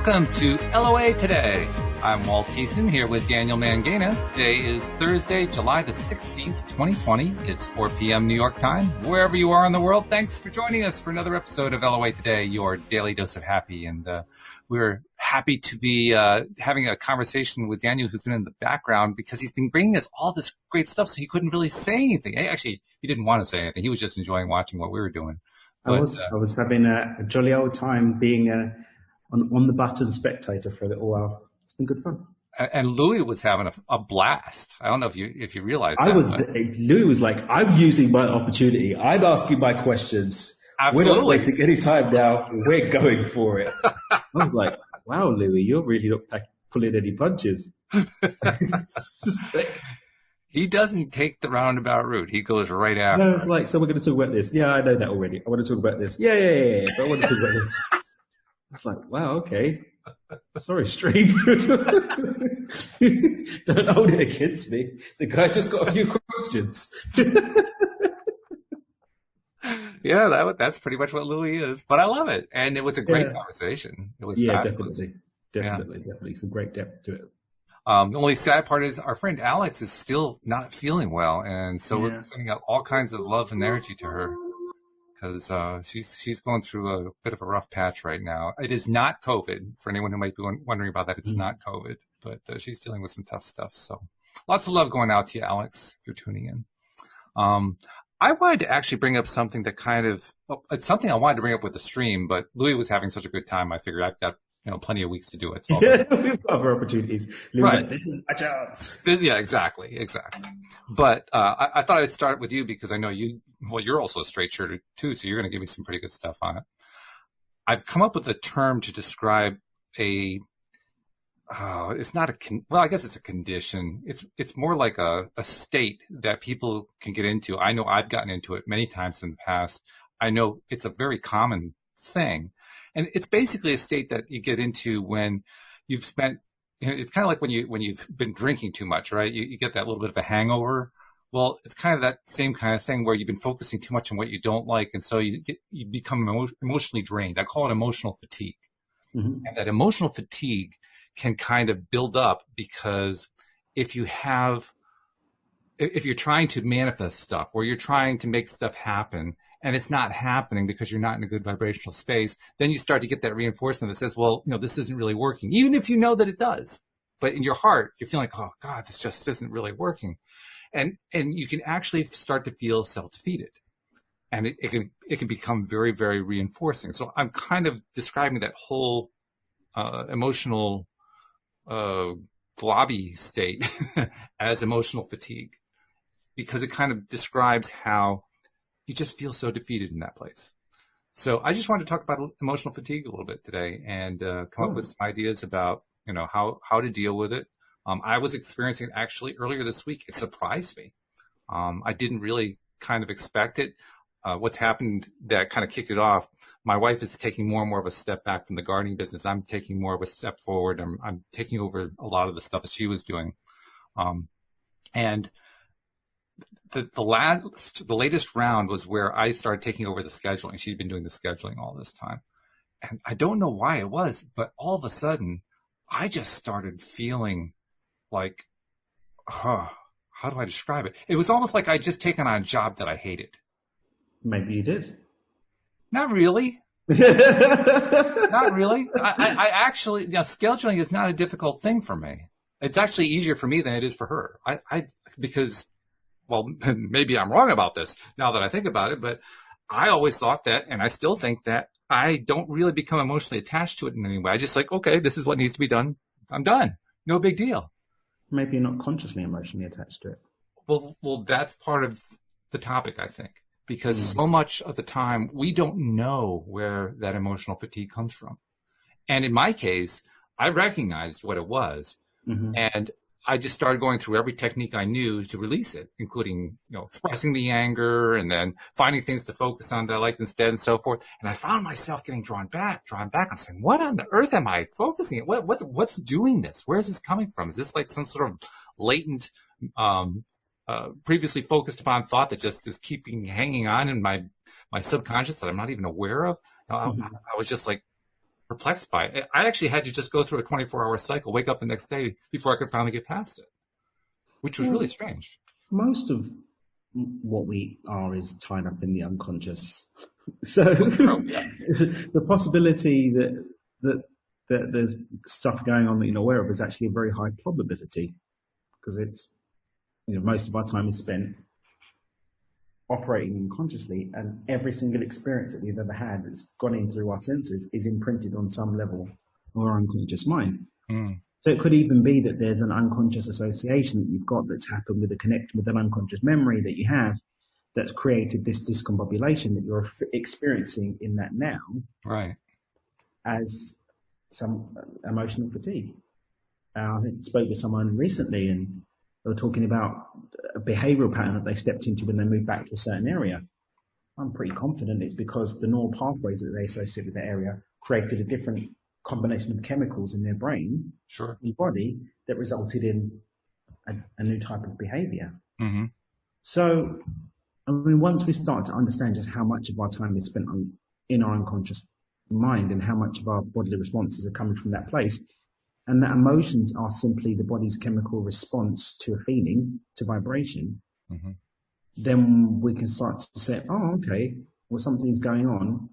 Welcome to LOA Today. I'm Walt here with Daniel Mangana. Today is Thursday, July the 16th, 2020. It's 4 p.m. New York time. Wherever you are in the world, thanks for joining us for another episode of LOA Today, your daily dose of happy. And we're happy to be having a conversation with Daniel, who's been in the background because he's been bringing us all this great stuff, so he couldn't really say anything. Actually, he didn't want to say anything. He was just enjoying watching what we were doing. But, I was having a jolly old time being on the button spectator for a little while. It's been good fun. And Louis was having a blast. I don't know if you realized that. Louis was like, I'm using my opportunity. I'm asking my questions. Absolutely. We're not wasting any time now. We're going for it. I was like, wow, Louis, you're really not pulling any punches. He doesn't take the roundabout route. He goes right after. No, it's like, so we're going to talk about this. Yeah, I know that already. I want to talk about this. Yeah. But I want to talk about this. It's like, wow, okay. Sorry, stream. Don't hold it against me. The guy just got a few questions. Yeah, that's pretty much what Louis is. But I love it. And it was a great conversation. It was definitely. Some great depth to it. The only sad part is our friend Alex is still not feeling well. And so we're sending out all kinds of love and energy to her. Because she's going through a bit of a rough patch right now. It is not COVID. For anyone who might be wondering about that, it's not COVID. But she's dealing with some tough stuff. So lots of love going out to you, Alex, if you're tuning in. I wanted to actually bring up something that it's something I wanted to bring up with the stream, but Louis was having such a good time. I figured I've got plenty of weeks to do it. So we've got other opportunities. Right. This is a chance. Yeah, exactly. But I thought I'd start with you because I know you're also a straight shirter too, so you're going to give me some pretty good stuff on it. I've come up with a term to describe it's not I guess it's a condition. It's more like a state that people can get into. I know I've gotten into it many times in the past. I know it's a very common thing. And it's basically a state that you get into when you've spent, it's kind of like when you've been drinking too much, right? You get that little bit of a hangover. Well, it's kind of that same kind of thing where you've been focusing too much on what you don't like. And so you become emotionally drained. I call it emotional fatigue. Mm-hmm. And that emotional fatigue can kind of build up because if you're trying to manifest stuff or you're trying to make stuff happen, and it's not happening because you're not in a good vibrational space, then you start to get that reinforcement that says, well, this isn't really working, even if you know that it does. But in your heart, you're feeling like, oh, God, this just isn't really working. And you can actually start to feel self-defeated. And it can become very, very reinforcing. So I'm kind of describing that whole emotional globby state as emotional fatigue, because it kind of describes how you just feel so defeated in that place. So I just wanted to talk about emotional fatigue a little bit today and come up with some ideas about, how to deal with it. I was experiencing it actually earlier this week. It surprised me. I didn't really kind of expect it. What's happened that kind of kicked it off, my wife is taking more and more of a step back from the gardening business. I'm taking more of a step forward. I'm taking over a lot of the stuff that she was doing. And the latest round was where I started taking over the scheduling. She'd been doing the scheduling all this time. And I don't know why it was, but all of a sudden, I just started feeling like, how do I describe it? It was almost like I'd just taken on a job that I hated. Maybe you did. Not really. Not really. I actually, scheduling is not a difficult thing for me. It's actually easier for me than it is for her. Because, well, maybe I'm wrong about this now that I think about it, but I always thought that, and I still think that I don't really become emotionally attached to it in any way. I just like, okay, this is what needs to be done. I'm done. No big deal. Maybe you're not consciously emotionally attached to it. Well, that's part of the topic, I think, because so much of the time we don't know where that emotional fatigue comes from. And in my case, I recognized what it was, and I just started going through every technique I knew to release it, including, expressing the anger and then finding things to focus on that I liked instead and so forth. And I found myself getting drawn back. I'm saying, what on the earth am I focusing on? What's doing this? Where is this coming from? Is this like some sort of latent, previously focused upon thought that just is hanging on in my subconscious that I'm not even aware of? I was just like perplexed by it. I actually had to just go through a 24-hour cycle, wake up the next day before I could finally get past it, which was really Well, strange. most of what we are is tied up in the unconscious. So Well, true, yeah. the possibility that there's stuff going on that you're not aware of is actually a very high probability, because it's, most of our time is spent operating unconsciously, and every single experience that we've ever had that's gone in through our senses is imprinted on some level of our unconscious mind. Mm. So it could even be that there's an unconscious association that you've got that's happened with a connection with an unconscious memory that you have that's created this discombobulation that you're experiencing in that now, Right. as some emotional fatigue. I spoke with someone recently, and they were talking about a behavioural pattern that they stepped into when they moved back to a certain area. I'm pretty confident it's because the neural pathways that they associate with that area created a different combination of chemicals in their brain, Sure. in the body, that resulted in a new type of behaviour. Mm-hmm. So, I mean, once we start to understand just how much of our time is spent in our unconscious mind and how much of our bodily responses are coming from that place, and that emotions are simply the body's chemical response to a feeling, to vibration, Mm-hmm. then we can start to say, oh, okay, well, something's going on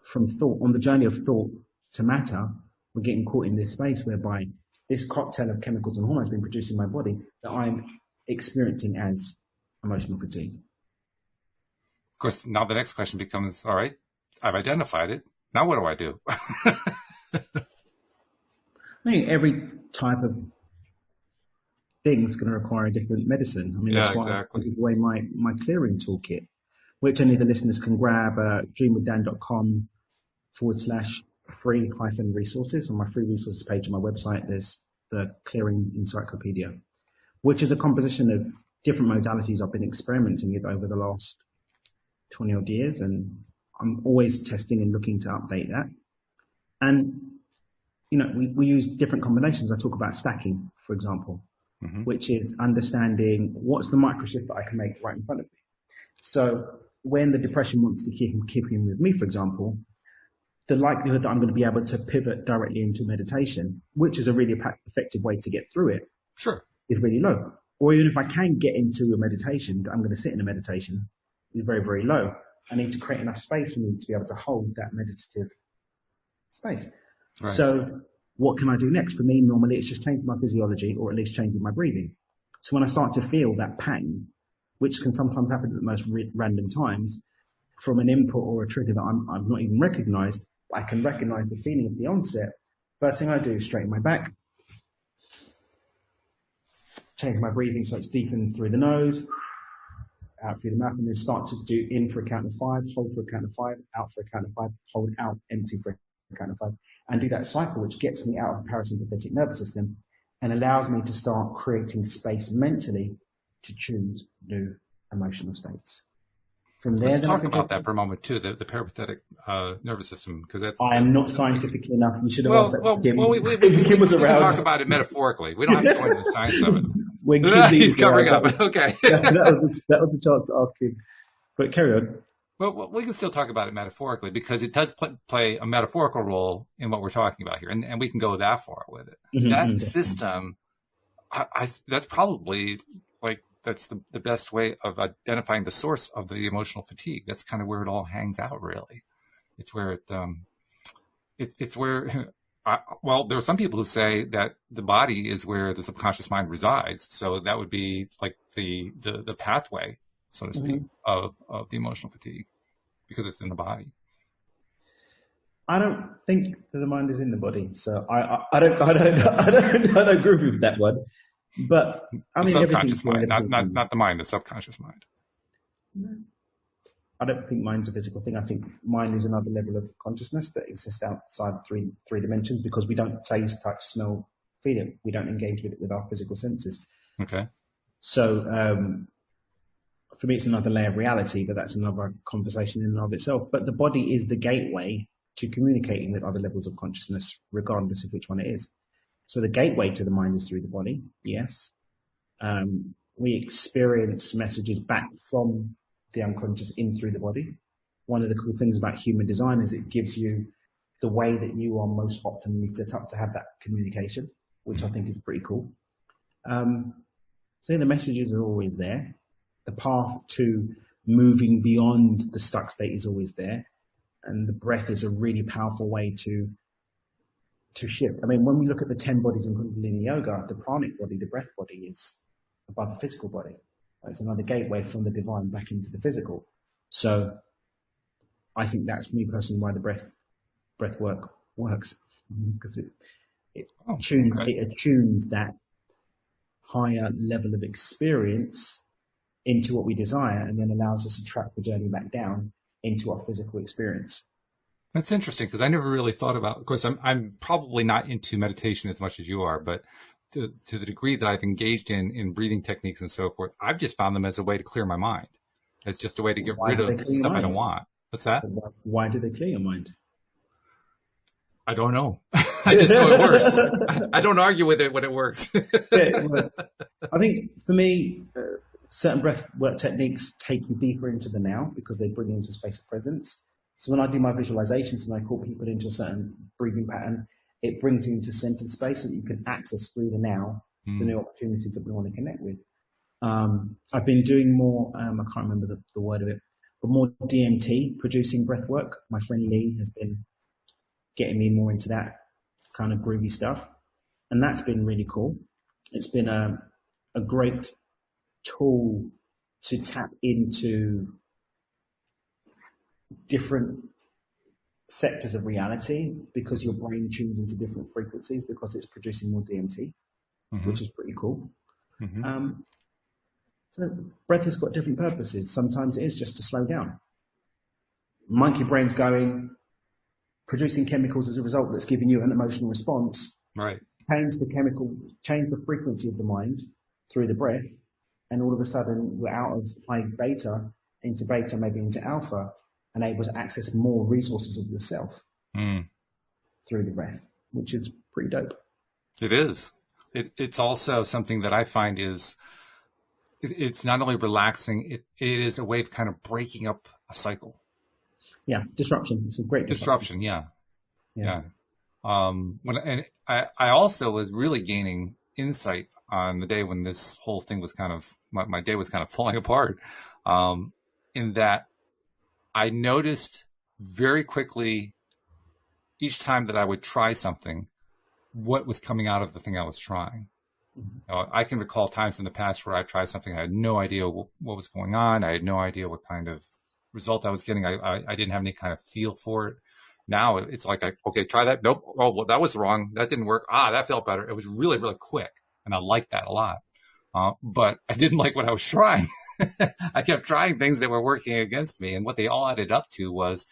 from thought, on the journey of thought to matter. We're getting caught in this space whereby this cocktail of chemicals and hormones being produced in my body that I'm experiencing as emotional fatigue. Of course, now the next question becomes, all right, I've identified it. Now what do I do? I mean, every type of thing's going to require a different medicine. I mean, Yeah, that's why exactly. I give away my clearing toolkit, which any of the listeners can grab at dreamwithdan.com/free-resources. On my free resources page on my website, there's the clearing encyclopedia, which is a composition of different modalities I've been experimenting with over the last 20 odd years. And I'm always testing and looking to update that. And, we use different combinations. I talk about stacking, for example, Mm-hmm. which is understanding what's the microshift that I can make right in front of me. So when the depression wants to keep in with me, for example, the likelihood that I'm going to be able to pivot directly into meditation, which is a really effective way to get through it, Sure. is really low. Or even if I can get into a meditation, I'm going to sit in a meditation, is very, very low. I need to create enough space for me to be able to hold that meditative space. Right. So what can I do next? For me, normally it's just changing my physiology, or at least changing my breathing. So when I start to feel that pang, which can sometimes happen at the most random times, from an input or a trigger that I've not even recognized, I can recognize the feeling at the onset. First thing I do is straighten my back, change my breathing so it's deepened through the nose, out through the mouth, and then start to do in for a count of 5, hold for a count of 5, out for a count of 5, hold out, empty for a count of 5, and do that cycle, which gets me out of the parasympathetic nervous system and allows me to start creating space mentally to choose new emotional states. From there, Let's then I talk can about that for a moment too, the parasympathetic nervous system, because I am not scientific enough. You should have asked that well, to Kim. we Kim was can around. talk about it metaphorically. We don't have to go into the science of it. When Kim He's was around, covering up. Okay. that was the chance to ask him. But carry on. Well, we can still talk about it metaphorically because it does play a metaphorical role in what we're talking about here, and we can go that far with it. That system, that's probably that's the best way of identifying the source of the emotional fatigue. That's kind of where it all hangs out, really. It's where it's where. Well, there are some people who say that the body is where the subconscious mind resides. So that would be like the pathway, so to speak, of the emotional fatigue, because it's in the body. I don't think that the mind is in the body, so I don't agree with that one. But I mean, the subconscious mind, everything's not the mind, the subconscious mind. I don't think mind's a physical thing. I think mind is another level of consciousness that exists outside three dimensions, because we don't taste, touch, smell, feel it. We don't engage with it with our physical senses. Okay. So for me, it's another layer of reality, but that's another conversation in and of itself. But the body is the gateway to communicating with other levels of consciousness, regardless of which one it is. So the gateway to the mind is through the body, yes. We experience messages back from the unconscious in through the body. One of the cool things about human design is it gives you the way that you are most optimally set up to have that communication, which I think is pretty cool. So the messages are always there. The path to moving beyond the stuck state is always there. And the breath is a really powerful way to shift. I mean, when we look at the 10 bodies in Kundalini Yoga, the pranic body, the breath body, is above the physical body. It's another gateway from the divine back into the physical. So I think that's, for me personally, why the breath work works, because it attunes that higher level of experience into what we desire, and then allows us to track the journey back down into our physical experience. That's interesting, because I never really thought about, of course, I'm probably not into meditation as much as you are, but to the degree that I've engaged in breathing techniques and so forth, I've just found them as a way to clear my mind. It's just a way to get rid of stuff I don't want. What's that? Why do they clear your mind? I don't know. I just know it works. I don't argue with it when it works. Well, I think for me, certain breath work techniques take you deeper into the now because they bring you into a space of presence. So when I do my visualizations and I call people into a certain breathing pattern, it brings you into centered space that you can access through the now, the new opportunities that we want to connect with. I've been doing more, I can't remember the word of it, but more DMT, producing breath work. My friend Lee has been getting me more into that kind of groovy stuff. And that's been really cool. It's been a great tool to tap into different sectors of reality because your brain tunes into different frequencies because it's producing more DMT, which is pretty cool. So breath has got different purposes. Sometimes it is just to slow down. Monkey brain's going, producing chemicals as a result that's giving you an emotional response. Right. Change the frequency of the mind through the breath, and all of a sudden we're out of high beta into beta, maybe into alpha, and able to access more resources of yourself through the breath, which is pretty dope. It is. It's also something that I find is, it's not only relaxing, it is a way of kind of breaking up a cycle. Yeah, disruption. It's a great disruption. Yeah. I also was really gaining insight on the day when this whole thing was kind of, my day was kind of falling apart, in that I noticed very quickly each time that I would try something, what was coming out of the thing I was trying. I can recall times in the past where I tried something, I had no idea what was going on. I had no idea what kind of result I was getting. I didn't have any kind of feel for it. Now it's like, okay, try that. Nope. Oh, well, that was wrong. That didn't work. That felt better. It was really, really quick. And I liked that a lot. But I didn't like what I was trying. I kept trying things that were working against me. And what they all added up to was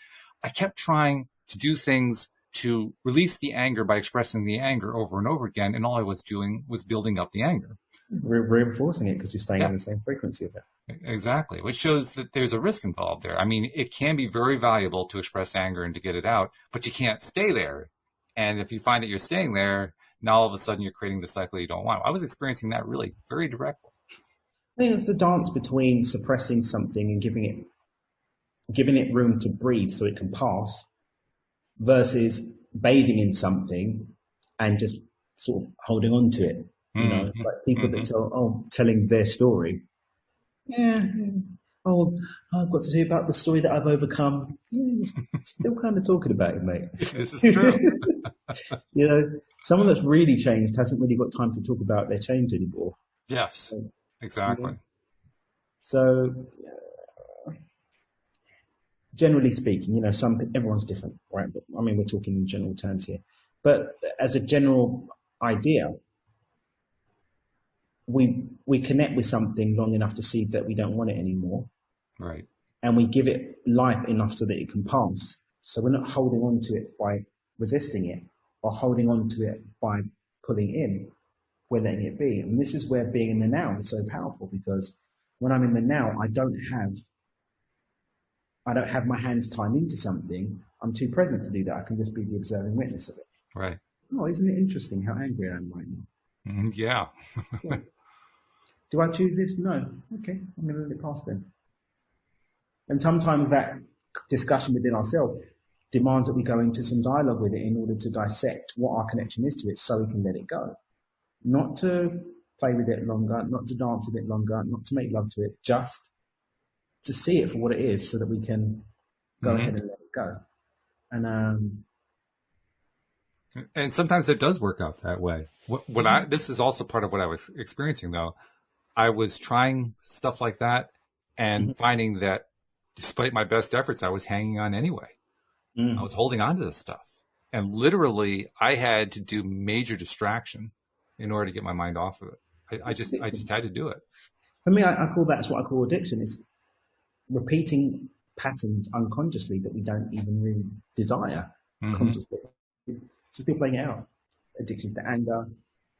I kept trying to do things to release the anger by expressing the anger over and over again. And all I was doing was building up the anger. Reinforcing it because you're staying in the same frequency of it. Exactly, which shows that there's a risk involved there. I mean, it can be very valuable to express anger and to get it out, but you can't stay there. And if you find that you're staying there, now all of a sudden you're creating the cycle you don't want. I was experiencing that really very directly. I think it's the dance between suppressing something and giving it room to breathe so it can pass, versus bathing in something and just sort of holding on to it. You know, like people that telling their story. Yeah. Oh, I've got to tell you about the story that I've overcome. Yeah, you're still kind of talking about it, mate. This is true. You know, someone that's really changed hasn't really got time to talk about their change anymore. Yes, exactly. You know? So, generally speaking, you know, everyone's different, right? But, I mean, we're talking in general terms here. But as a general idea, we connect with something long enough to see that we don't want it anymore. Right. And we give it life enough so that it can pass. So we're not holding on to it by resisting it or holding on to it by pulling in. We're letting it be. And this is where being in the now is so powerful, because when I'm in the now, I don't have my hands tied into something. I'm too present to do that. I can just be the observing witness of it. Right. Oh, isn't it interesting how angry I am right now? Yeah. Do I choose this? No. Okay, I'm going to let it pass then. And sometimes that discussion within ourselves demands that we go into some dialogue with it in order to dissect what our connection is to it so we can let it go. Not to play with it longer, not to dance with it longer, not to make love to it, just to see it for what it is so that we can go ahead and let it go. And sometimes it does work out that way. This is also part of what I was experiencing though. I was trying stuff like that and finding that despite my best efforts, I was hanging on anyway. I was holding on to this stuff. And literally I had to do major distraction in order to get my mind off of it. I just had to do it. For me, I call that's what I call addiction. It's repeating patterns unconsciously that we don't even really desire consciously. Just be playing it out. Addictions to anger,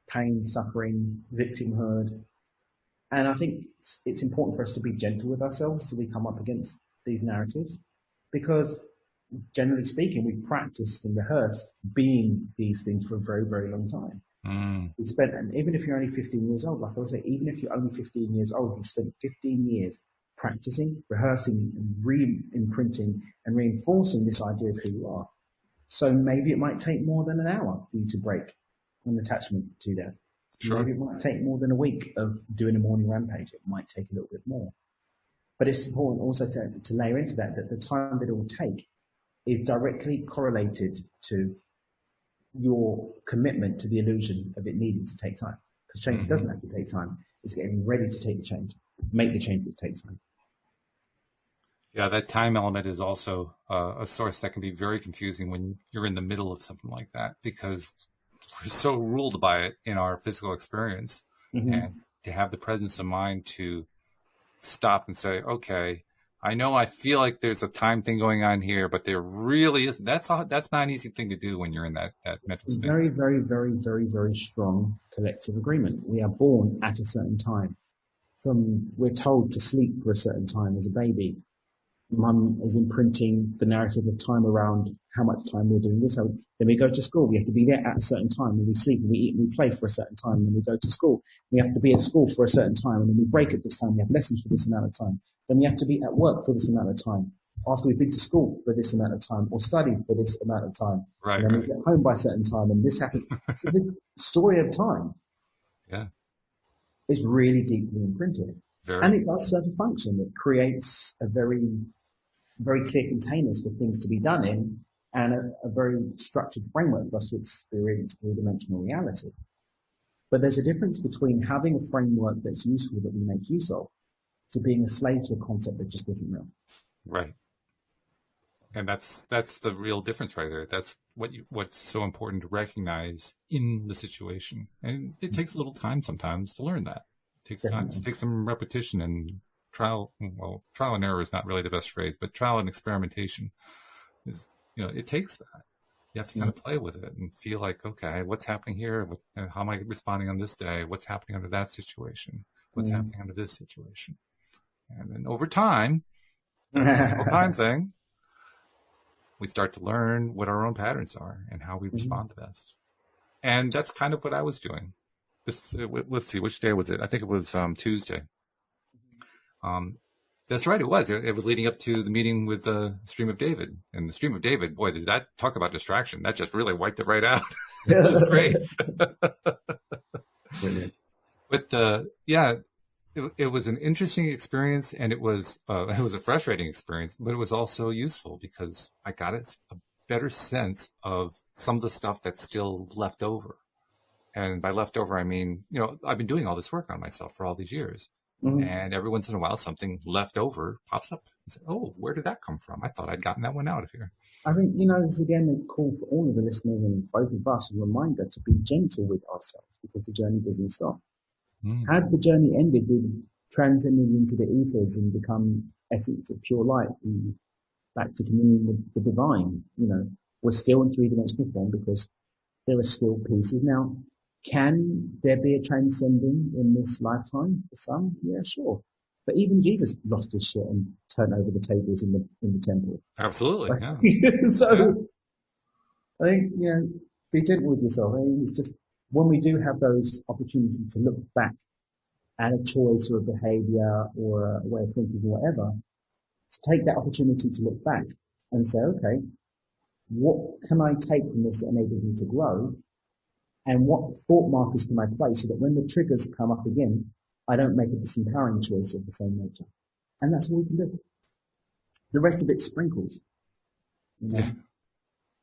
pain, suffering, victimhood. And I think it's important for us to be gentle with ourselves as we come up against these narratives, because generally speaking, we've practiced and rehearsed being these things for a very, very long time. We spent, and even if you're only 15 years old, like I would say, even if you're only 15 years old, you've spent 15 years practicing, rehearsing, and re-imprinting and reinforcing this idea of who you are. So maybe it might take more than an hour for you to break an attachment to that. Sure. Maybe it might take more than a week of doing a morning rampage. It might take a little bit more. But it's important also to layer into that the time that it will take is directly correlated to your commitment to the illusion of it needing to take time. Because change doesn't have to take time. It's getting ready to take the change. Make the change that takes time. Yeah, that time element is also a source that can be very confusing when you're in the middle of something like that, because we're so ruled by it in our physical experience. And to have the presence of mind to stop and say, okay, I know I feel like there's a time thing going on here, but there really isn't. That's not an easy thing to do when you're in that mental space. Very, very, very, very, very strong collective agreement. We are born at a certain time. We're told to sleep for a certain time as a baby. Mum is imprinting the narrative of time around how much time we're doing this. So then we go to school. We have to be there at a certain time. When we sleep, and we eat, and we play for a certain time. And then we go to school. We have to be at school for a certain time. And then we break at this time. We have lessons for this amount of time. Then we have to be at work for this amount of time. After we've been to school for this amount of time, or studied for this amount of time. Right. And then we get home by a certain time, and this happens. So the story of time is really deeply imprinted. And it does serve a function. It creates a very clear containers for things to be done in, and a very structured framework for us to experience three-dimensional reality. But there's a difference between having a framework that's useful, that we make use of, to being a slave to a concept that just isn't real. Right. And that's the real difference right there. That's what's so important to recognize in the situation. And it takes a little time sometimes to learn that. It takes time. It takes some repetition and trial and error is not really the best phrase, but trial and experimentation is, it takes that. You have to kind of play with it and feel like, okay, what's happening here? How am I responding on this day? What's happening under that situation? What's happening under this situation? And then over time, the time thing, we start to learn what our own patterns are and how we respond to best. And that's kind of what I was doing. Let's see, which day was it? I think it was Tuesday. That's right. It was. It was leading up to the meeting with the Stream of David, and the Stream of David. Boy, did that talk about distraction! That just really wiped it right out. It was great. Brilliant. But it was an interesting experience, and it was a frustrating experience, but it was also useful because I got a better sense of some of the stuff that's still left over. And by left over, I mean, I've been doing all this work on myself for all these years. And every once in a while, something left over pops up. And say, oh, where did that come from? I thought I'd gotten that one out of here. I think, this is again a call for all of the listeners and both of us, a reminder to be gentle with ourselves, because the journey doesn't stop. Had the journey ended with transcending into the ethers and become essence of pure light and back to communion with the divine, we're still in three-dimensional form because there are still pieces. Now, can there be a transcending in this lifetime for some? Yeah, sure. But even Jesus lost his shit and turned over the tables in the temple. Absolutely, So I think, be gentle with yourself. I mean, it's just when we do have those opportunities to look back at a choice or a behavior or a way of thinking or whatever, to take that opportunity to look back and say, okay, What can I take from this that enables me to grow? And what thought markers can I place so that when the triggers come up again, I don't make a disempowering choice of the same nature? And that's all we can do. The rest of it sprinkles, you know. Yeah.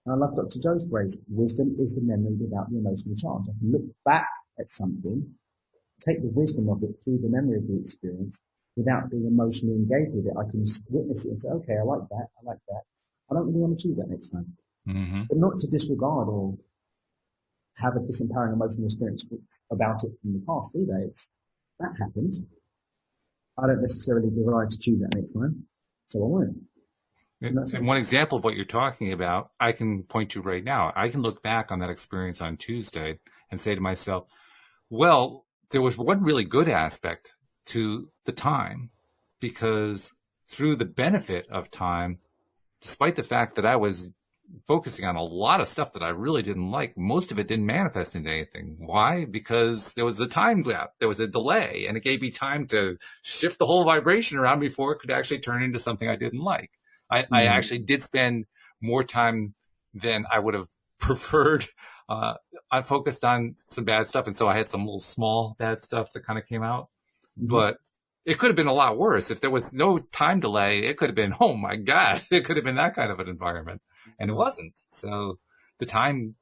And I love Dr. Joe's phrase, wisdom is the memory without the emotional charge. I can look back at something, take the wisdom of it through the memory of the experience without being emotionally engaged with it. I can witness it and say, okay, I like that. I like that. I don't really want to choose that next time. Mm-hmm. But not to disregard or have a disempowering emotional experience about it from the past either. That happened. I don't necessarily decide to choose that next time. So I won't. And one example of what you're talking about, I can point to right now. I can look back on that experience on Tuesday and say to myself, well, there was one really good aspect to the time, because through the benefit of time, despite the fact that I was focusing on a lot of stuff that I really didn't like, most of it didn't manifest into anything. Why? Because there was a time gap, there was a delay, and it gave me time to shift the whole vibration around before it could actually turn into something I didn't like. I actually did spend more time than I would have preferred. I focused on some bad stuff, and so I had some little small bad stuff that kind of came out. Mm-hmm. But it could have been a lot worse. If there was no time delay, it could have been, oh my God, it could have been that kind of an environment. And it wasn't. So the time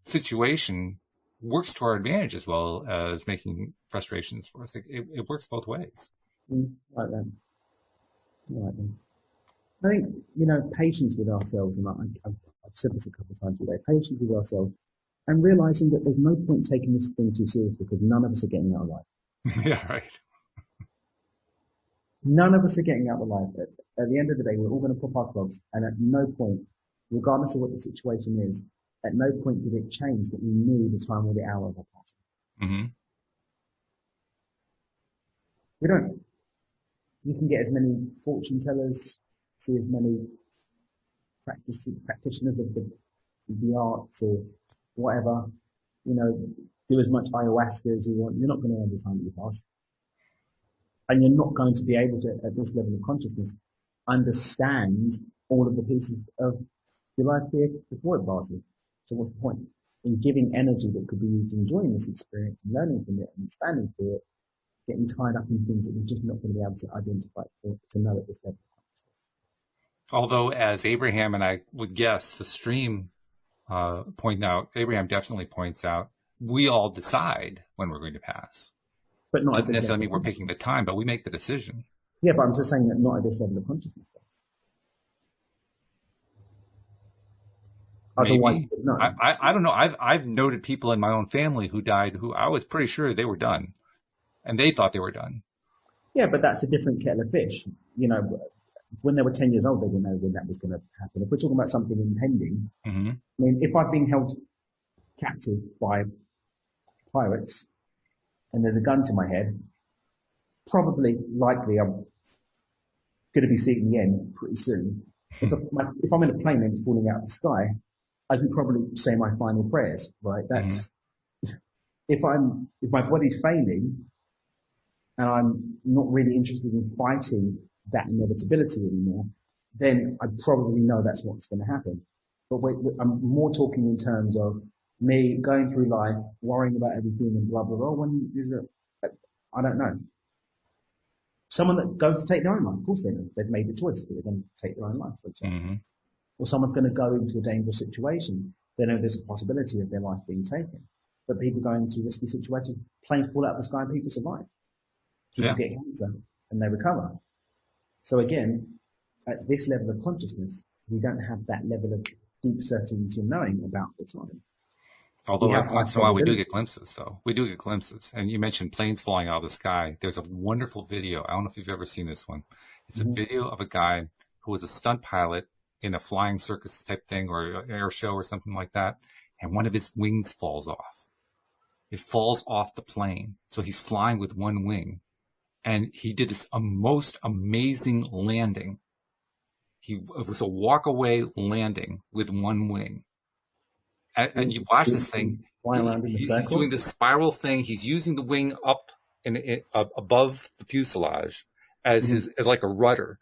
situation works to our advantage as well as making frustrations for us. It works both ways. Right then. Right then. I think, patience with ourselves, and I've said this a couple of times today, patience with ourselves, and realizing that there's no point taking this thing too seriously because none of us are getting out alive. Yeah, right. None of us are getting out alive. At the end of the day, we're all going to pop our clogs, and at no point, regardless of what the situation is, at no point did it change that we knew the time or the hour of our passing. Mm-hmm. We don't. You can get as many fortune tellers, see as many practitioners of the arts or whatever, do as much ayahuasca as you want. You're not going to know the time you pass. And you're not going to be able to, at this level of consciousness, understand all of the pieces of your life here before it passes. So what's the point? In giving energy that could be used enjoying this experience and learning from it and expanding through it, getting tied up in things that you're just not going to be able to identify to know at this level. Although, as Abraham and I would guess, the stream Abraham definitely points out, we all decide when we're going to pass. But not doesn't necessarily mean we're picking the time, but we make the decision. Yeah, but I'm just saying that not at this level of consciousness. Otherwise, no. I don't know. I've noted people in my own family who died who I was pretty sure they were done, and they thought they were done. Yeah, but that's a different kettle of fish. When they were 10 years old, they didn't know when that was going to happen. If we're talking about something impending, mm-hmm. I mean, if I've been held captive by pirates and there's a gun to my head, likely, I'm going to be seeing the end pretty soon. If I'm in a plane and it's falling out of the sky, I can probably say my final prayers, right? That's, if my body's failing and I'm not really interested in fighting that inevitability anymore, then I probably know that's what's going to happen. But I'm more talking in terms of me going through life, worrying about everything and blah, blah, blah. When is it? I don't know. Someone that goes to take their own life, of course they know. They've made the choice that they're going to take their own life, for example. Mm-hmm. Or someone's going to go into a dangerous situation. They know there's a possibility of their life being taken. But people go into risky situations, planes fall out of the sky and people survive. People get cancer and they recover. So again, at this level of consciousness, we don't have that level of deep certainty and knowing about the time. Although every once in a while we do get glimpses, though. We do get glimpses. And you mentioned planes falling out of the sky. There's a wonderful video. I don't know if you've ever seen this one. It's a video of a guy who was a stunt pilot in a flying circus type thing or an air show or something like that. And one of his wings falls off. It falls off the plane. So he's flying with one wing. And he did this most amazing landing. It was a walk-away landing with one wing. And you watch this thing. He's doing this spiral thing. He's using the wing up above the fuselage as like a rudder.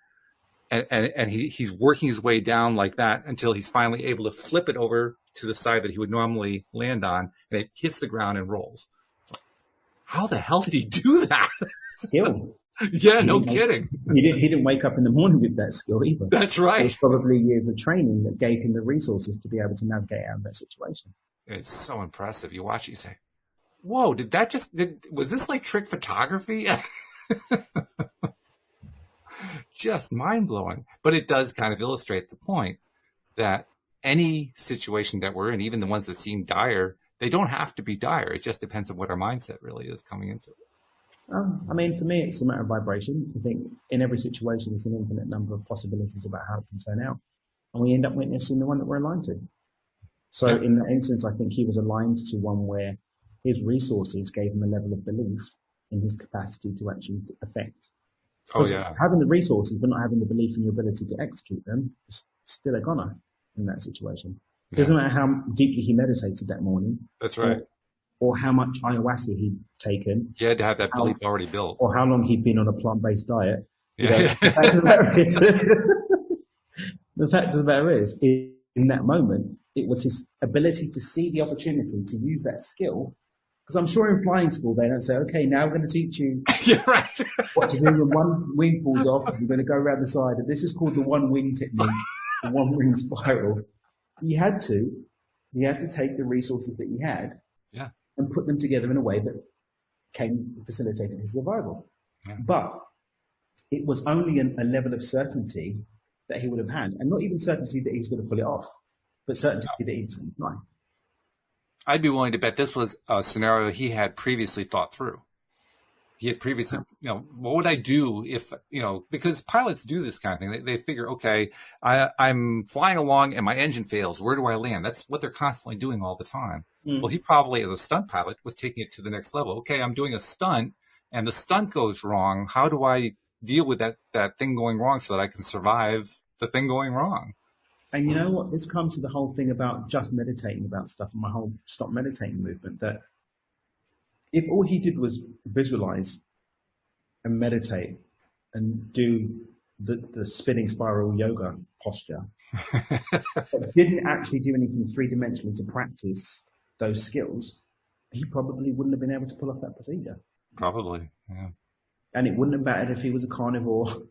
and he's working his way down like that until he's finally able to flip it over to the side that he would normally land on, and it hits the ground and rolls. How the hell did he do that? Skill. Yeah, no kidding. He didn't wake up in the morning with that skill either. That's It right. was probably years of training that gave him the resources to be able to navigate out of that situation. It's so impressive. You watch it, you say, whoa, was this like trick photography? Just mind blowing. But it does kind of illustrate the point that any situation that we're in, even the ones that seem dire, they don't have to be dire. It just depends on what our mindset really is coming into it. I mean, for me, it's a matter of vibration. I think in every situation, there's an infinite number of possibilities about how it can turn out. And we end up witnessing the one that we're aligned to. So Yeah. in that instance, I think he was aligned to one where his resources gave him a level of belief in his capacity to actually affect. Oh, yeah. Having the resources but not having the belief in your ability to execute them is still a goner in that situation. It doesn't matter how deeply he meditated that morning. That's right. Or how much ayahuasca he'd taken. You had to have that belief already built. Or how long he'd been on a plant-based diet. Yeah. The fact of the matter is, in that moment, it was his ability to see the opportunity to use that skill. Because I'm sure in flying school, they don't say, okay, now we're going to teach you Yeah, right. what to do when one wing falls off. You're going to go around the side. And this is called the one wing technique, the one wing spiral. He had to take the resources that he had and put them together in a way that facilitated his survival. Yeah. But it was only a level of certainty that he would have had, and not even certainty that he was going to pull it off, but certainty that he was going to fly. I'd be willing to bet this was a scenario he had previously thought through. He had previously, what would I do if, because pilots do this kind of thing. They figure, okay, I'm flying along and my engine fails. Where do I land? That's what they're constantly doing all the time. Mm. Well, he probably, as a stunt pilot, was taking it to the next level. Okay, I'm doing a stunt and the stunt goes wrong. How do I deal with that thing going wrong so that I can survive the thing going wrong? And you know what? This comes to the whole thing about just meditating about stuff and my whole stop meditating movement, that if all he did was visualize and meditate and do the spinning spiral yoga posture, but didn't actually do anything three-dimensionally to practice those skills, he probably wouldn't have been able to pull off that procedure. Probably, yeah. And it wouldn't have mattered if he was a carnivore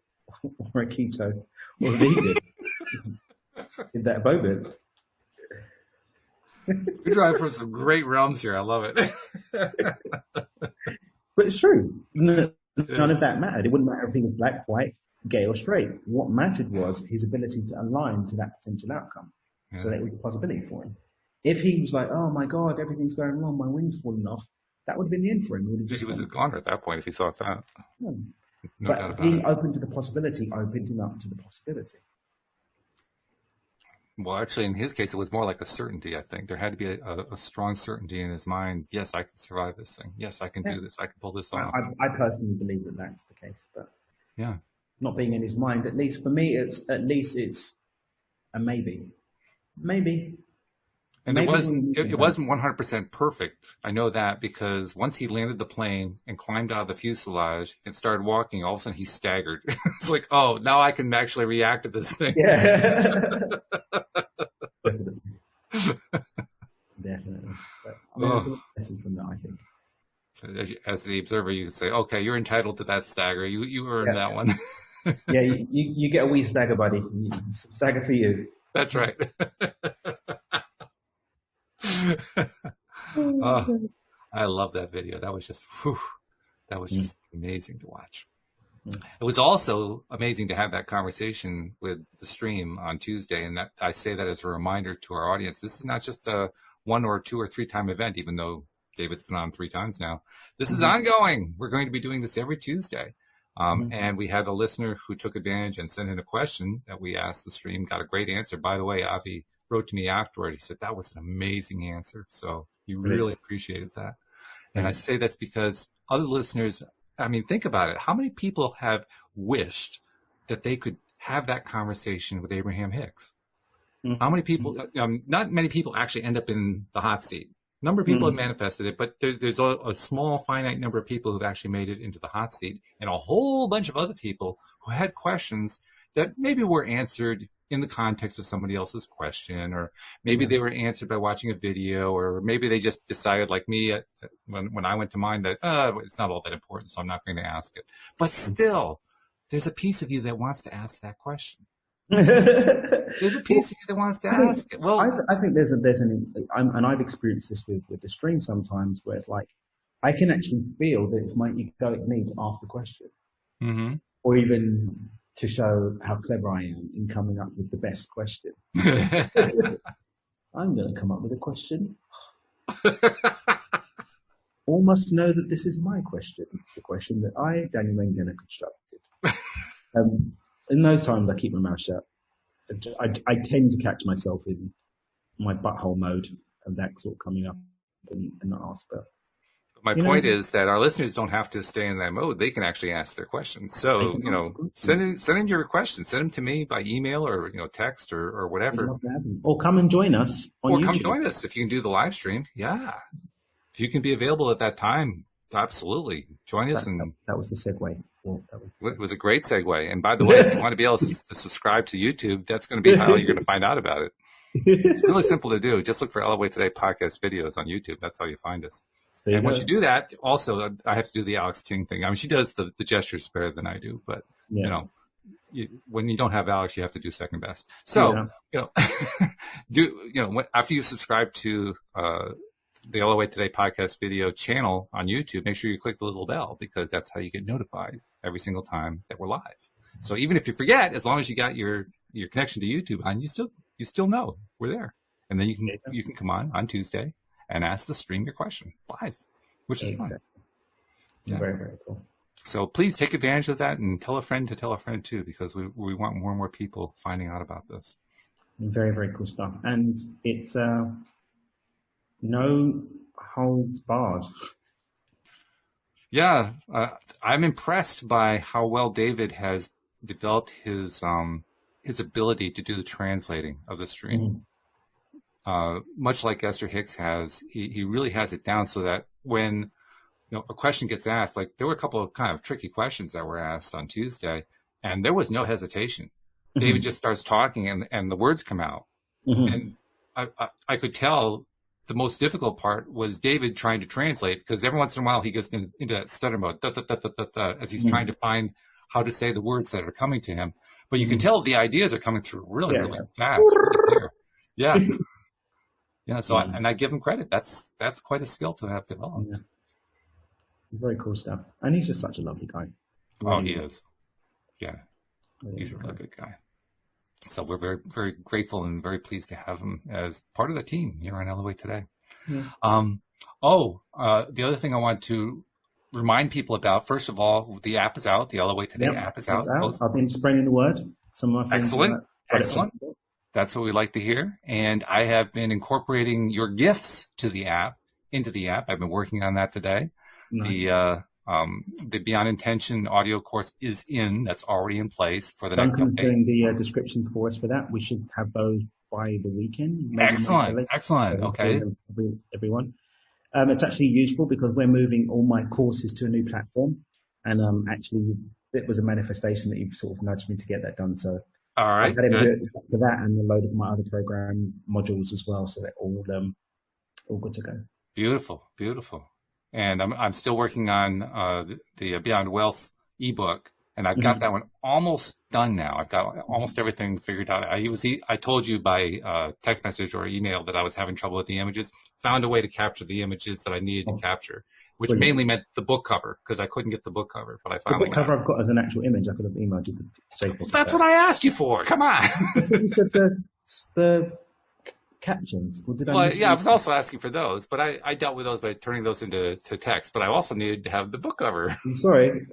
or a keto or a vegan in that moment. We drive for some great realms here. I love it. But it's true. None of that mattered. It wouldn't matter if he was black, white, gay, or straight. What mattered was his ability to align to that potential outcome. Yeah. So that was a possibility for him. If he was like, oh my God, everything's going wrong, my wing's falling off, that would have been the end for him. He was a goner at that point if he thought that. Yeah. No but being open to the possibility opened him up to the possibility. Well, actually, in his case, it was more like a certainty, I think. There had to be a strong certainty in his mind. Yes, I can survive this thing. Yes, I can do this. I can pull this off. I personally believe that that's the case. But yeah, not being in his mind, at least for me, it's a maybe. Maybe. And maybe it wasn't 100% perfect. I know that because once he landed the plane and climbed out of the fuselage and started walking, all of a sudden he staggered. It's like, oh, now I can actually react to this thing. Yeah. Definitely. But, I mean, there's a message from that, I think. As the observer, you can say, okay, you're entitled to that stagger. You earned that one. Yeah, you get a wee stagger, buddy. Stagger for you. That's right. I love that video. That was just amazing to watch. It was also amazing to have that conversation with the stream on Tuesday, and that I say that as a reminder to our audience. This is not just a 1 or 2 or 3 time event, even though David's been on 3 times now. This is ongoing. We're going to be doing this every Tuesday. And we had a listener who took advantage and sent in a question that we asked the stream, got a great answer. By the way, Avi wrote to me afterward. He said, that was an amazing answer. So he really appreciated that. And I say that's because other listeners, I mean, think about it. How many people have wished that they could have that conversation with Abraham Hicks? How many people, not many people actually end up in the hot seat. A number of people have manifested it, but there's a small finite number of people who've actually made it into the hot seat, and a whole bunch of other people who had questions that maybe were answered in the context of somebody else's question, or maybe Yeah. they were answered by watching a video, or maybe they just decided, like me, when I went to mine, that it's not all that important, so I'm not going to ask it. But still, there's a piece of you that wants to ask that question. There's a Well, piece of you that wants to I think ask it. Well, I think and I've experienced this with the stream sometimes, where it's like I can actually feel that it's my egoic need to ask the question, mhm. or even to show how clever I am in coming up with the best question. I'm going to come up with a question. All must know that this is my question, the question that I, Daniel Mangena, constructed. In those times, I keep my mouth shut. I tend to catch myself in my butthole mode and that sort of coming up and not ask. But My you know, point is that our listeners don't have to stay in that mode. They can actually ask their questions. they So, can ask send in your questions. Send them to me by email or, text or I'd whatever. love to have them. Or come and join us on Or come YouTube. join us if you can do the live stream. Yeah. If you can be available at that time, absolutely. Join us. And That was the segue. Well, it was a great segue. And by the way, if you want to be able to subscribe to YouTube, that's going to be how you're going to find out about it. It's really simple to do. Just look for LOA Today podcast videos on YouTube. That's how you find us. And once you do that, also, I have to do the Alex Ting thing. I mean, she does the gestures better than I do, but, when you don't have Alex, you have to do second best. So, after you subscribe to the LOA Today podcast video channel on YouTube, make sure you click the little bell, because that's how you get notified every single time that we're live. So even if you forget, as long as you got your connection to YouTube on, you still know we're there. And then you can come on Tuesday and ask the stream your question live, which is fun. Yeah. Very, very cool. So please take advantage of that and tell a friend to tell a friend too, because we want more and more people finding out about this. Very, very cool stuff. And it's no holds barred. Yeah, I'm impressed by how well David has developed his ability to do the translating of the stream. Mm-hmm. Much like Esther Hicks has, he really has it down so that when a question gets asked, like there were a couple of kind of tricky questions that were asked on Tuesday, and there was no hesitation. Mm-hmm. David just starts talking, and the words come out, mm-hmm. and I could tell the most difficult part was David trying to translate, because every once in a while he gets into that stutter mode, as he's mm-hmm. trying to find how to say the words that are coming to him. But you mm-hmm. can tell the ideas are coming through really fast, really clear. Yeah. Yeah, so I give him credit. That's quite a skill to have developed. Yeah. Very cool stuff. And he's just such a lovely guy. Oh, he is. Yeah, he's a really good guy. So we're very, very grateful and very pleased to have him as part of the team here on LOA Today. Yeah. The other thing I want to remind people about, first of all, the app is out. The LOA Today app is out. I've been spreading the word. Some of my friends Excellent. That's what we like to hear. And I have been incorporating your gifts into the app. I've been working on that today. Nice. The Beyond Intention audio course is that's already in place for the next update. Doing the descriptions for us for that. We should have those by the weekend. Excellent. Okay. Everyone. It's actually useful because we're moving all my courses to a new platform. And actually, it was a manifestation that you've sort of nudged me to get that done. So all right, I've had to do it to that and a load of my other program modules as well. So they're all good to go. Beautiful. And I'm still working on the Beyond Wealth ebook, and I've got that one almost done now. I've got almost everything figured out. I told you by text message or email that I was having trouble with the images. Found a way to capture the images that I needed to capture, which mainly meant the book cover, because I couldn't get the book cover. But I finally the book cover I've got as an actual image. I could have emailed you the JPEG. That's what I asked you for. Come on. the captions. I was also asking for those, but I dealt with those by turning those into text. But I also needed to have the book cover. I'm sorry.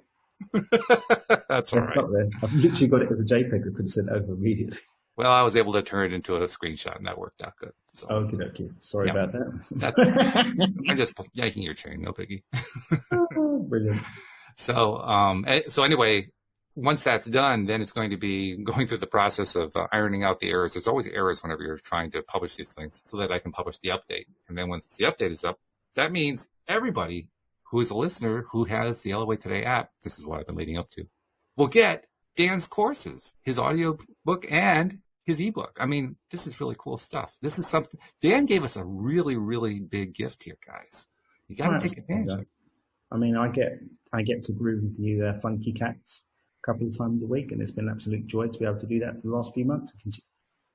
That's all right. Not there. I've literally got it as a JPEG. I could have sent over immediately. Well, I was able to turn it into a screenshot, and that worked out good. So, okay. Sorry about that. That's I'm just yanking your chain, no biggie. Brilliant. So anyway, once that's done, then it's going to be going through the process of ironing out the errors. There's always errors whenever you're trying to publish these things, so that I can publish the update. And then once the update is up, that means everybody who is a listener who has the LOA Today app, this is what I've been leading up to, will get Dan's courses, his audio book and his ebook. I mean, this is really cool stuff. This is something Dan gave us a really, really big gift here, guys. You got to take advantage of it. I mean, I get to groove with you funky cats a couple of times a week, and it's been an absolute joy to be able to do that for the last few months,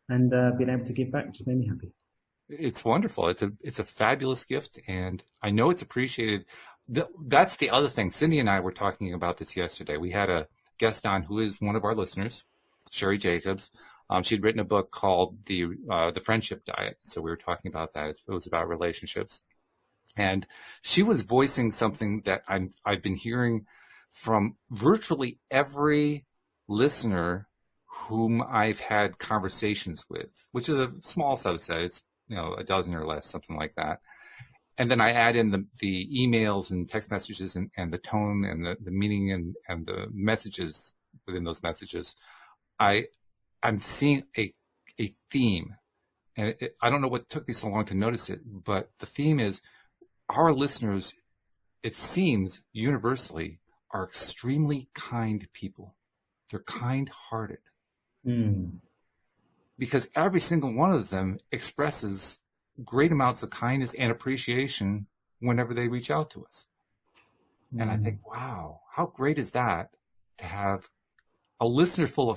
and being able to give back just made me happy. It's wonderful. It's a fabulous gift, and I know it's appreciated. That's the other thing. Cindy and I were talking about this yesterday. We had a guest on who is one of our listeners, Sherry Jacobs. She'd written a book called the Friendship Diet. So we were talking about that. It was about relationships. And she was voicing something that I've been hearing from virtually every listener whom I've had conversations with, which is a small subset. It's, a dozen or less, something like that. And then I add in the emails and text messages and the tone and the meaning and the messages within those messages. I'm seeing a theme, and I don't know what took me so long to notice it, but the theme is our listeners, it seems universally, are extremely kind people. They're kind-hearted. Because every single one of them expresses great amounts of kindness and appreciation whenever they reach out to us. And I think, wow, how great is that to have a listenership full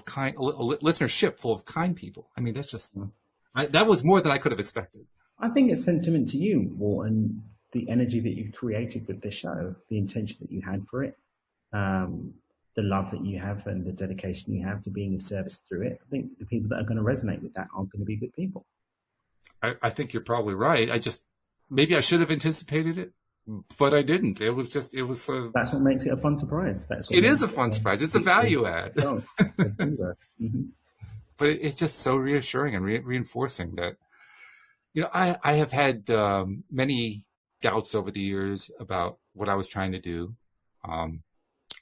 of kind people. I mean, that's just, that was more than I could have expected. I think it's sentiment to you, Walt, and the energy that you've created with the show, the intention that you had for it, the love that you have and the dedication you have to being of service through it. I think the people that are going to resonate with that are going to be good people. I think you're probably right. Maybe I should have anticipated it, but I didn't. It was. That's what makes it a fun surprise. It is a fun surprise. It's a value add. But it's just so reassuring and reinforcing that, I have had many doubts over the years about what I was trying to do.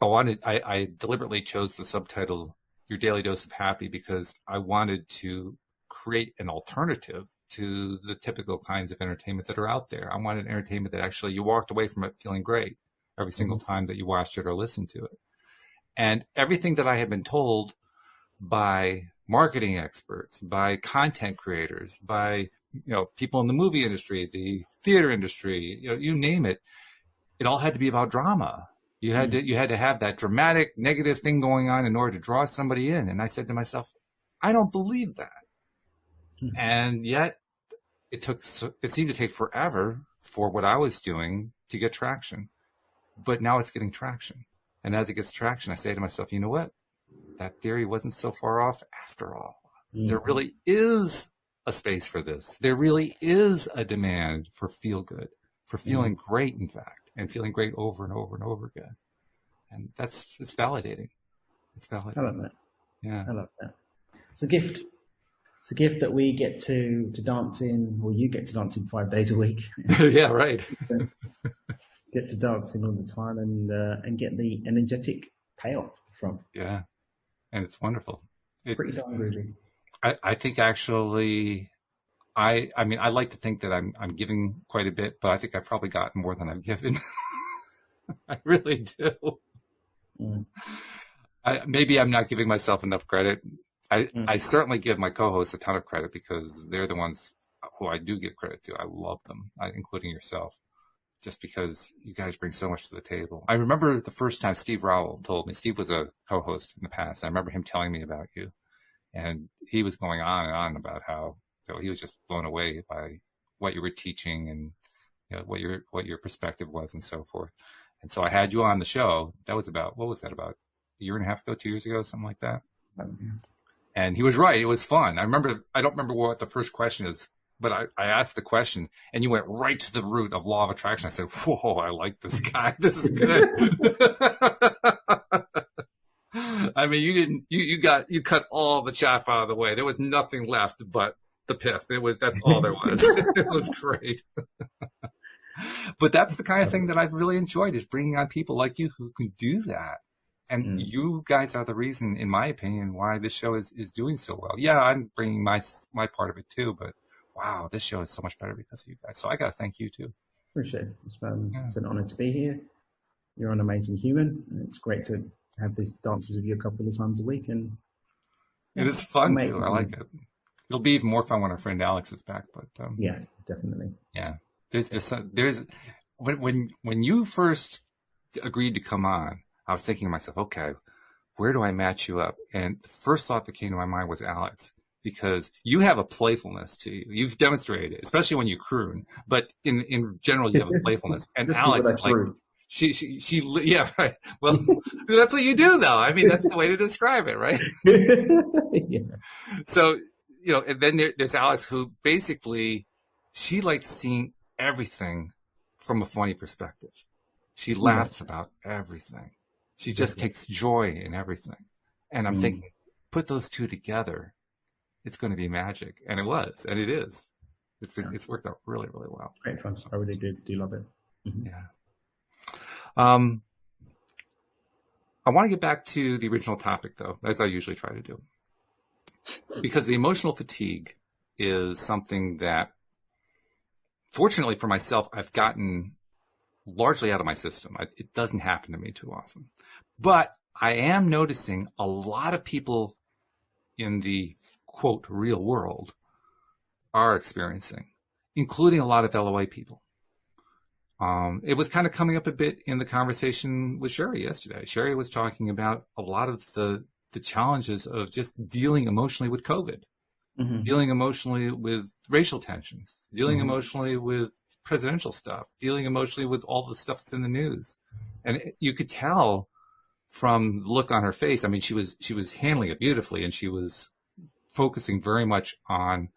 I deliberately chose the subtitle, Your Daily Dose of Happy, because I wanted to create an alternative to the typical kinds of entertainment that are out there. I wanted entertainment that actually you walked away from it feeling great every single time that you watched it or listened to it. And everything that I had been told by marketing experts, by content creators, by people in the movie industry, the theater industry, you name it, it all had to be about drama. You had to have that dramatic negative thing going on in order to draw somebody in. And I said to myself, I don't believe that. And yet it seemed to take forever for what I was doing to get traction. But now it's getting traction. And as it gets traction, I say to myself, you know what? That theory wasn't so far off after all. There really is a space for this. There really is a demand for feel good, for feeling great, in fact, and feeling great over and over and over again. And it's validating. It's validating. I love that. Yeah. I love that. It's a gift. It's a gift that we get to dance in, or you get to dance in 5 days a week. Yeah, right. Get to dance in all the time and get the energetic payoff from. Yeah. And it's wonderful. Pretty darn groovy. I think actually, I mean, I like to think that I'm giving quite a bit, but I think I've probably gotten more than I've given. I really do. Maybe I'm not giving myself enough credit. I certainly give my co-hosts a ton of credit because they're the ones who I do give credit to. I love them, including yourself, just because you guys bring so much to the table. I remember the first time Steve Rowell told me. Steve was a co-host in the past. I remember him telling me about you, and he was going on and on about how he was just blown away by what you were teaching and what your perspective was and so forth. And so I had you on the show. That was about a year and a half ago, 2 years ago, something like that. And he was right. It was fun. I don't remember what the first question is, but I asked the question and you went right to the root of law of attraction. I said, whoa, I like this guy. This is good. I mean, you cut all the chaff out of the way. There was nothing left but the pith. That's all there was. It was great. But that's the kind of thing that I've really enjoyed, is bringing on people like you who can do that. And you guys are the reason, in my opinion, why this show is doing so well. Yeah, I'm bringing my part of it too, but wow, this show is so much better because of you guys. So I got to thank you too. Appreciate it. It's an honor to be here. You're an amazing human, and it's great to have these dances with you a couple of times a week, and It yeah, is fun make too. I like it. It'll be even more fun when our friend Alex is back. But yeah, definitely. yeah, there's when you first agreed to come on, I was thinking to myself, okay, where do I match you up? And the first thought that came to my mind was Alex, because you have a playfulness to you. You've demonstrated it, especially when you croon. But in general, you have a playfulness. And Especially Alex when I is like, grew. yeah, right. Well, that's what you do, though. I mean, that's the way to describe it, right? Yeah. So, and then there's Alex, who basically, she likes seeing everything from a funny perspective. She Yeah, laughs about everything. She just exactly. takes joy in everything. And I'm Mm. thinking, put those two together, it's going to be magic. And it was, and it is. Yeah, It's worked out really, really well. great fun. I really do love it. Hmm. Yeah. Um, I want to get back to the original topic, though, as I usually try to do, because the emotional fatigue is something that, fortunately for myself, I've gotten largely out of my system. It doesn't happen to me too often. But I am noticing a lot of people in the quote real world are experiencing, including a lot of LOA people. It was kind of coming up a bit in the conversation with Sherry yesterday. Sherry was talking about a lot of the challenges of just dealing emotionally with COVID, Hmm. dealing emotionally with racial tensions, dealing Hmm. emotionally with presidential stuff, dealing emotionally with all the stuff that's in the news. And you could tell from the look on her face. I mean, she was handling it beautifully, and she was focusing very much on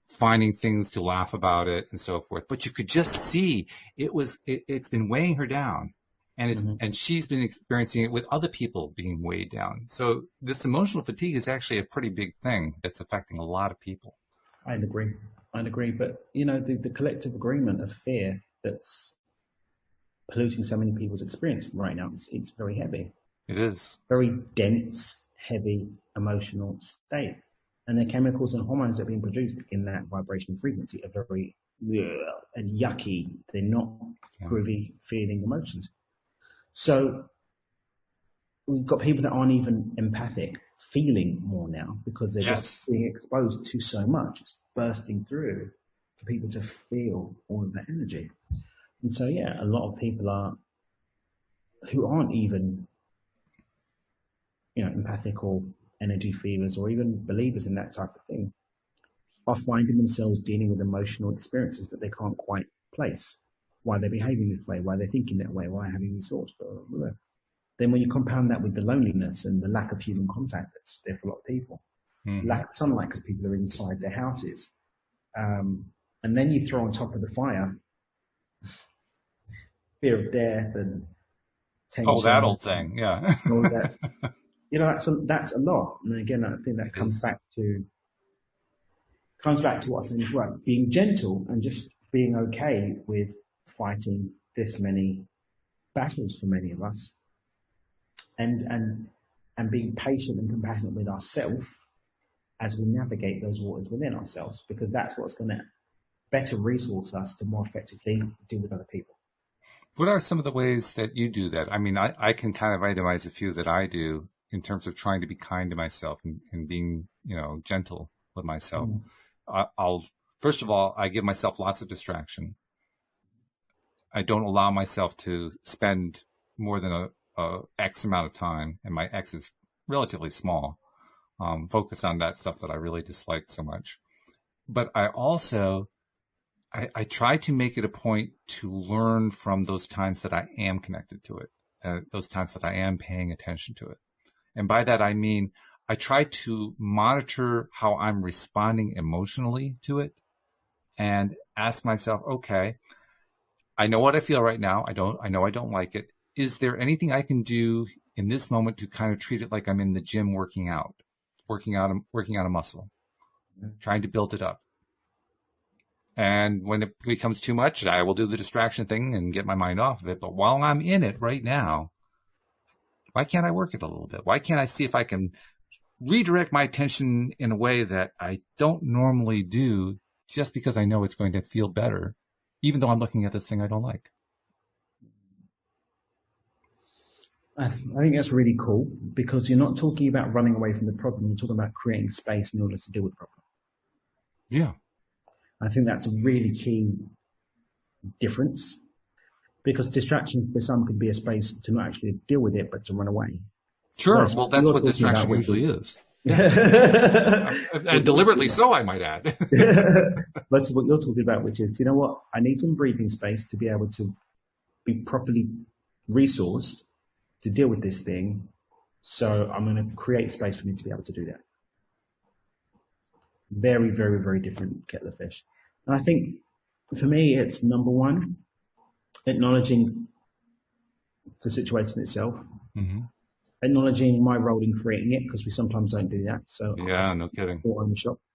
finding things to laugh about it and so forth. But you could just see it's been weighing her down, Hmm. and she's been experiencing it with other people being weighed down. So this emotional fatigue is actually a pretty big thing that's affecting a lot of people. I'd agree. I'd agree. But the collective agreement of fear that's polluting so many people's experience right now, it's very heavy, It is. very dense, heavy emotional state. And the chemicals and hormones that are being produced in that vibration frequency are very and yucky. They're not Yeah. groovy feeling emotions. So we've got people that aren't even empathic feeling more now because they're just Yes. being exposed to so much. It's bursting through for people to feel all of that energy. And so, yeah, a lot of people are who aren't even, empathic or energy feelers or even believers in that type of thing are finding themselves dealing with emotional experiences that they can't quite place. Why they're behaving this way, why they're thinking that way, why they're having these thoughts. Then when you compound that with the loneliness and the lack of human contact that's there for a lot of people, Mm-hmm. lack of sunlight because people are inside their houses, and then you throw on top of the fire fear of death and Oh, that tension old thing. Yeah. and all that. That's a lot. And again, I think that It is. comes back to what I said before, being gentle and just being okay with fighting this many battles for many of us, and being patient and compassionate with ourselves as we navigate those waters within ourselves, because that's what's going to better resource us to more effectively deal with other people. What are some of the ways that you do that? I mean, I can kind of itemize a few that I do in terms of trying to be kind to myself and being, gentle with myself. Mm. I'll, first of all, I give myself lots of distraction. I don't allow myself to spend more than a X amount of time, and my X is relatively small. Focus on that stuff that I really dislike so much. But I also I try to make it a point to learn from those times that I am connected to it, those times that I am paying attention to it. And by that, I mean, I try to monitor how I'm responding emotionally to it and ask myself, okay, I know what I feel right now. I know I don't like it. Is there anything I can do in this moment to kind of treat it like I'm in the gym working out a muscle, trying to build it up? And when it becomes too much, I will do the distraction thing and get my mind off of it. But while I'm in it right now, why can't I work it a little bit? Why can't I see if I can redirect my attention in a way that I don't normally do just because I know it's going to feel better, even though I'm looking at this thing I don't like? I think that's really cool because you're not talking about running away from the problem. You're talking about creating space in order to deal with the problem. Yeah. I think that's a really key difference because distraction for some could be a space to not actually deal with it, but to run away. Sure. Versus Well, what that's you're what talking about, distraction which usually is is. Yeah. what And you're talking deliberately about. so, I might add. Versus what you're talking about, which is, do you know what? I need some breathing space to be able to be properly resourced to deal with this thing. So I'm going to create space for me to be able to do that. Very, very, very different kettle of fish. And I think for me, it's number one, acknowledging the situation itself, Hmm. acknowledging my role in creating it, because we sometimes don't do that. So I Yeah, no kidding. for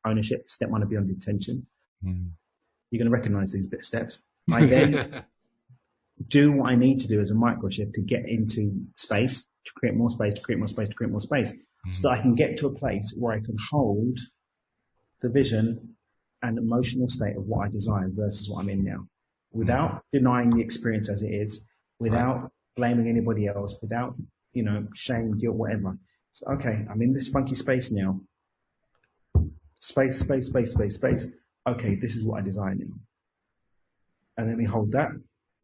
ownership, step one of beyond intention. Mm. You're going to recognize these bit steps. I then do what I need to do as a microshift to get into space, to create more space, to create more space, to create more space, so Mhm. that I can get to a place where I can hold the vision and emotional state of what I desire versus what I'm in now, Mhm. without denying the experience as it is, Right. without blaming anybody else, without, shame, guilt, whatever. So, okay, I'm in this funky space now. Space, space, space, space, space. Okay, this is what I desire now. And let me hold that.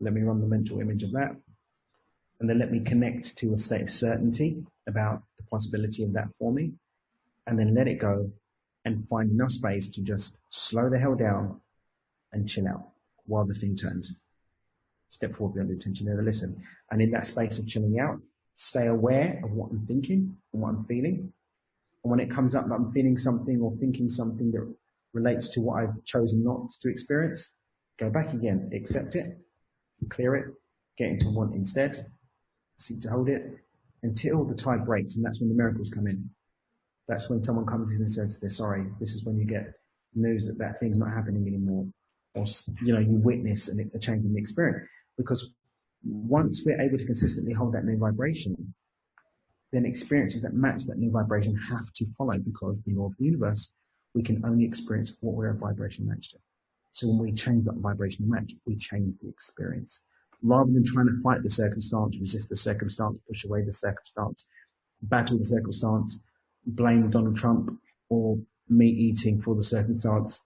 Let me run the mental image of that. And then let me connect to a state of certainty about the possibility of that for me. And then let it go and find enough space to just slow the hell down and chill out while the thing turns. Step forward beyond attention and listen. And in that space of chilling out, stay aware of what I'm thinking and what I'm feeling. And when it comes up that I'm feeling something or thinking something that relates to what I've chosen not to experience, go back again, accept it, clear it, get into want instead, seek to hold it until the tide breaks. And that's when the miracles come in. That's when someone comes in and says they're sorry. This is when you get news that that thing's not happening anymore. Or, you witness a change in the experience. Because once we're able to consistently hold that new vibration, then experiences that match that new vibration have to follow because the law of the universe, we can only experience what we're a vibration match to. So when we change that vibration match, we change the experience. Rather than trying to fight the circumstance, resist the circumstance, push away the circumstance, battle the circumstance, blame Donald Trump or meat eating for the circumstance,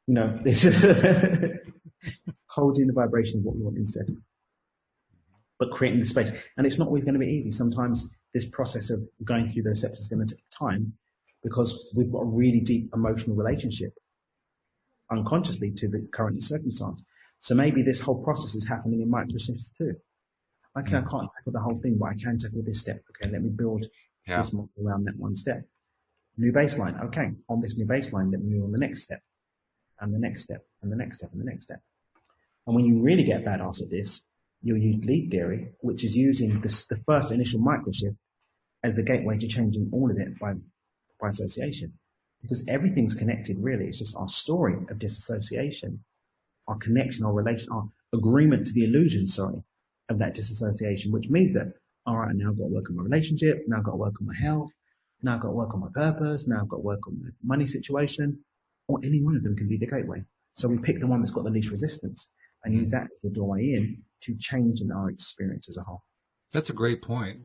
it's just holding the vibration of what we want instead, but creating the space. And it's not always going to be easy. Sometimes this process of going through those steps is going to take time because we've got a really deep emotional relationship unconsciously to the current circumstance. So maybe this whole process is happening in micro shifts too. Okay, I Mm. can't tackle the whole thing, but I can tackle this step. Okay, let me build Yeah. this model around that one step. New baseline. Okay, on this new baseline, let me move on the next step, and the next step, and the next step, and the next step. And when you really get badass at this, you'll use lead theory, which is using the first initial microshift as the gateway to changing all of it by association. Because everything's connected, really. It's just our story of disassociation, our connection, our relation, our agreement to the illusion, of that disassociation, which means that, all right, now I've got to work on my relationship, now I've got to work on my health, now I've got to work on my purpose, now I've got to work on the money situation, or any one of them can be the gateway. So we pick the one that's got the least resistance and use Mhm. that as the doorway in to change in our experience as a whole. That's a great point.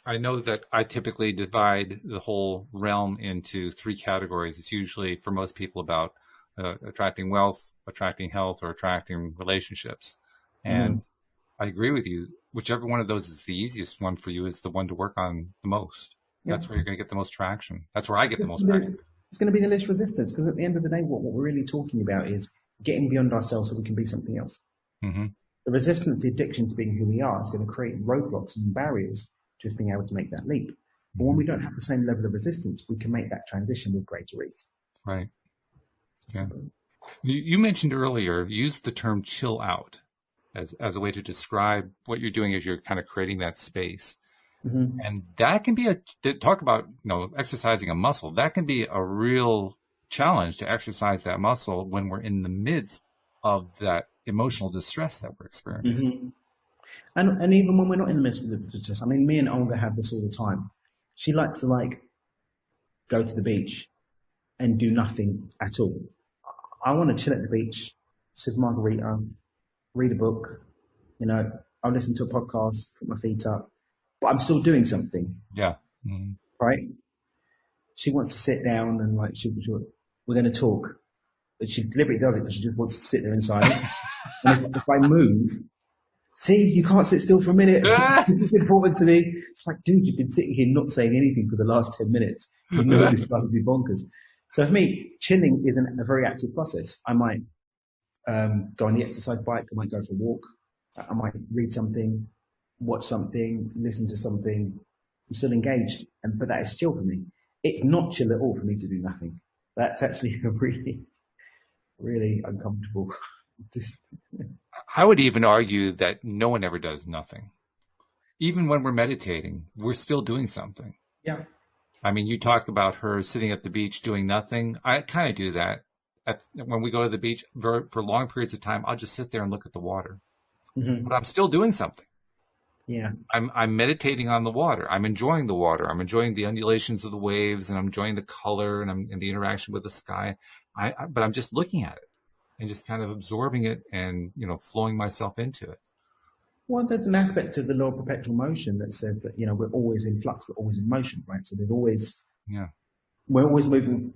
I know that I typically divide the whole realm into three categories. It's usually for most people about attracting wealth, attracting health, or attracting relationships. And Mm-hmm. I agree with you. Whichever one of those is the easiest one for you is the one to work on the most. Yeah. That's where you're going to get the most traction. That's where I get the It's most going, to traction. be, it's going to be the least resistance because at the end of the day, what we're really talking about is getting beyond ourselves so we can be something else. Hmm. The resistance, the addiction to being who we are is going to create roadblocks and barriers to just being able to make that leap. But when Hmm. we don't have the same level of resistance, we can make that transition with greater ease. Right. So, Yeah. You mentioned earlier, use the term chill out as a way to describe what you're doing as you're kind of creating that space. mm-hmm. And that can be talk about, exercising a muscle. That can be a real challenge to exercise that muscle when we're in the midst of that emotional distress that we're experiencing. Mm-hmm. And even when we're not in the midst of the process, I mean, me and Olga have this all the time. She likes to go to the beach and do nothing at all. I want to chill at the beach, sip a margarita, read a book, you know, I'll listen to a podcast, put my feet up, but I'm still doing something, Yeah. Mm-hmm. right? She wants to sit down and like, we're going to talk. But she deliberately does it because she just wants to sit there in silence. And if I move, see, you can't sit still for a minute. This is important to me. It's like, dude, you've been sitting here not saying anything for the last 10 minutes. You know this drives me bonkers. So for me, chilling isn't a very active process. I might go on the exercise bike. I might go for a walk. I might read something, watch something, listen to something. I'm still engaged, but that is chill for me. It's not chill at all for me to do nothing. That's actually a really, really uncomfortable. I would even argue that no one ever does nothing. Even when we're meditating, we're still doing something. Yeah. I mean, you talk about her sitting at the beach doing nothing. I kind of do that. When we go to the beach for long periods of time, I'll just sit there and look at the water. Mm-hmm. But I'm still doing something. Yeah. I'm meditating on the water. I'm enjoying the water. I'm enjoying the undulations of the waves, and I'm enjoying the color and the interaction with the sky. But I'm just looking at it and just kind of absorbing it and, flowing myself into it. Well, there's an aspect of the law of perpetual motion that says that, we're always in flux, we're always in motion, right? So Yeah. we're always moving